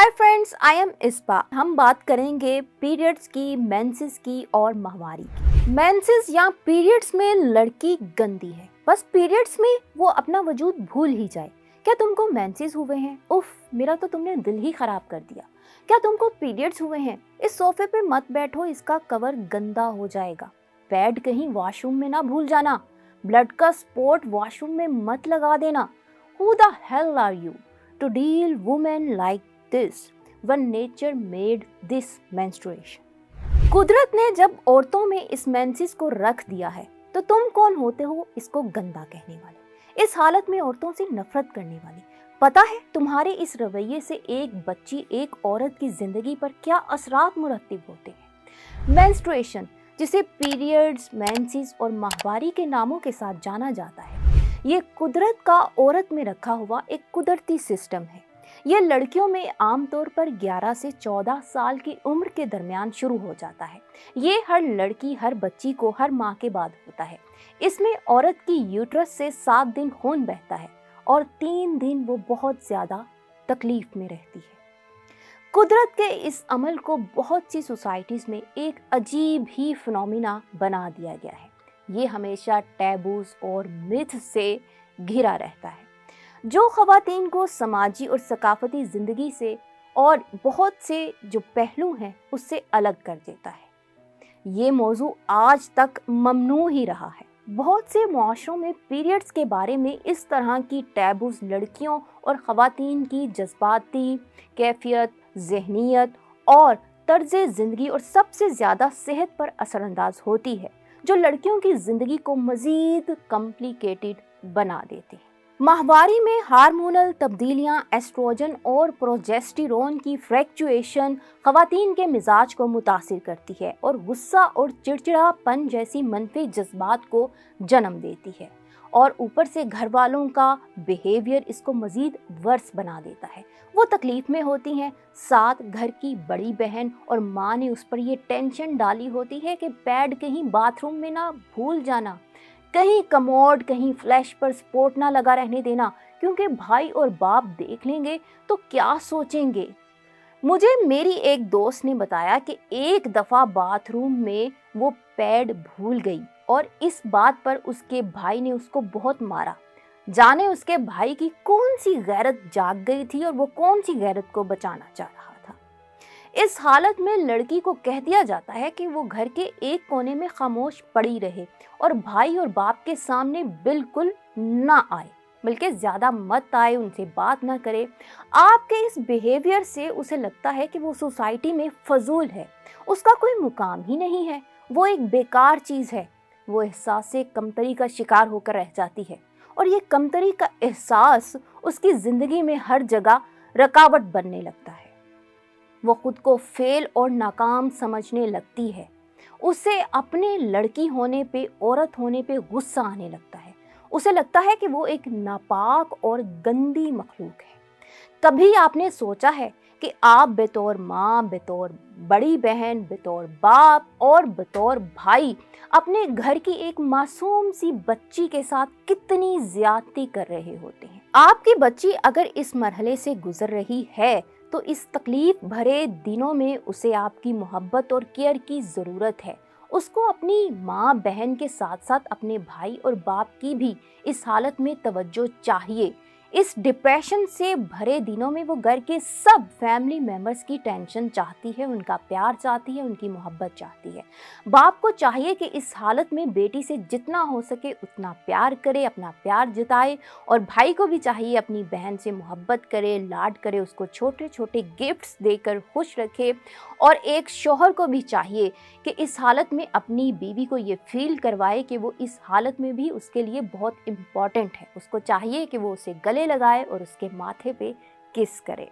Hi friends, I am इस्पा। हम बात करेंगे पीरियड्स की, मेंसेस की और माहवारी की। मेंसेस या पीरियड्स में लड़की गंदी है, बस पीरियड्स में वो अपना वजूद भूल ही जाए। क्या तुमको मेंसेस हुए हैं? उफ, मेरा तो तुमने दिल ही खराब कर दिया। क्या तुमको पीरियड्स हुए हैं? इस सोफे पे मत बैठो, इसका कवर गंदा हो जाएगा। पैड कहीं वॉशरूम में ना भूल जाना। ब्लड का स्पॉट वॉशरूम में मत लगा देना। Who the hell are you to deal women like this when nature made this menstruation? कुदरत ने जब औरतों में इस मेंसेस को रख दिया है, तो तुम कौन होते हो इसको गंदा कहने वाले, इस हालत में औरतों से नफरत करने वाले? पता है तुम्हारे इस रवैये से एक बच्ची, एक औरत की जिंदगी पर क्या असरात मुरत्तिब होते हैं। मेंस्ट्रुएशन, जिसे पीरियड्स, मेंसेस और माहवारी के नामों के साथ जाना जाता है, ये कुदरत का औरत में रखा हुआ एक कुदरती सिस्टम है। ये लड़कियों में आमतौर पर 11 से 14 साल की उम्र के दरमियान शुरू हो जाता है। ये हर लड़की, हर बच्ची को हर माह के बाद होता है। इसमें औरत की यूट्रस से 7 दिन खून बहता है और 3 दिन वो बहुत ज़्यादा तकलीफ में रहती है। कुदरत के इस अमल को बहुत सी सोसाइटीज़ में एक अजीब ही फिनोमिना बना दिया गया है। ये हमेशा टैबूज और मिथ से घिरा रहता है, जो ख़वातीन को समाजी और सकाफती ज़िंदगी से और बहुत से जो पहलू हैं उससे अलग कर देता है। ये मौजू आज तक ममनू ही रहा है। बहुत से मुआशरों में पीरियड्स के बारे में इस तरह की टैबूज लड़कियों और ख़वातीन की जज्बाती कैफियत, ज़हनियत और तर्ज़ ज़िंदगी और सबसे ज़्यादा सेहत पर असरअंदाज होती है, जो लड़कियों की ज़िंदगी को मज़ीद कॉम्प्लिकेटेड बना देती है। माहवारी में हार्मोनल तब्दीलियां, एस्ट्रोजन और प्रोजेस्टेरोन की फ्लक्चुएशन ख़वातीन के मिजाज को मुतासिर करती है और गुस्सा और चिड़चिड़ापन जैसी मनफी जज्बात को जन्म देती है। और ऊपर से घर वालों का बिहेवियर इसको मज़ीद वर्स बना देता है। वो तकलीफ़ में होती हैं, साथ घर की बड़ी बहन और माँ ने उस पर ये टेंशन डाली होती है कि पैड कहीं बाथरूम में ना भूल जाना, कहीं कमोड, कहीं फ्लैश पर स्पॉट ना लगा रहने देना, क्योंकि भाई और बाप देख लेंगे तो क्या सोचेंगे। मुझे मेरी एक दोस्त ने बताया कि एक दफ़ा बाथरूम में वो पैड भूल गई और इस बात पर उसके भाई ने उसको बहुत मारा। जाने उसके भाई की कौन सी गैरत जाग गई थी और वो कौन सी गैरत को बचाना चाह रहा था। इस हालत में लड़की को कह दिया जाता है कि वो घर के एक कोने में खामोश पड़ी रहे और भाई और बाप के सामने बिल्कुल ना आए, बल्कि ज़्यादा मत आए, उनसे बात ना करे। आपके इस बिहेवियर से उसे लगता है कि वो सोसाइटी में फजूल है, उसका कोई मुकाम ही नहीं है, वो एक बेकार चीज़ है। वो एहसास से कमतरी का शिकार होकर रह जाती है और ये कमतरी का एहसास उसकी ज़िंदगी में हर जगह रुकावट बनने लगता है। वो खुद को फेल और नाकाम समझने लगती है। उसे अपने लड़की होने पे, औरत होने पे गुस्सा आने लगता है। उसे लगता है कि वो एक नापाक और गंदी मखलूक है। कभी आपने सोचा है कि आप बतौर माँ, बतौर बड़ी बहन, बतौर बाप और बतौर भाई अपने घर की एक मासूम सी बच्ची के साथ कितनी ज्यादती कर रहे होते हैं? आपकी बच्ची अगर इस मरहले से गुजर रही है तो इस तकलीफ भरे दिनों में उसे आपकी मोहब्बत और केयर की ज़रूरत है। उसको अपनी माँ बहन के साथ साथ अपने भाई और बाप की भी इस हालत में तवज्जो चाहिए। इस डिप्रेशन से भरे दिनों में वो घर के सब फैमिली मेम्बर्स की टेंशन चाहती है, उनका प्यार चाहती है, उनकी मोहब्बत चाहती है। बाप को चाहिए कि इस हालत में बेटी से जितना हो सके उतना प्यार करे, अपना प्यार जताए, और भाई को भी चाहिए अपनी बहन से मोहब्बत करे, लाड करे, उसको छोटे छोटे गिफ्ट्स देकर खुश रखे। और एक शौहर को भी चाहिए कि इस हालत में अपनी बीवी को ये फील करवाए कि वो इस हालत में भी उसके लिए बहुत इम्पॉर्टेंट है। उसको चाहिए कि वो उसे गले लगाए और उसके माथे पे किस करे।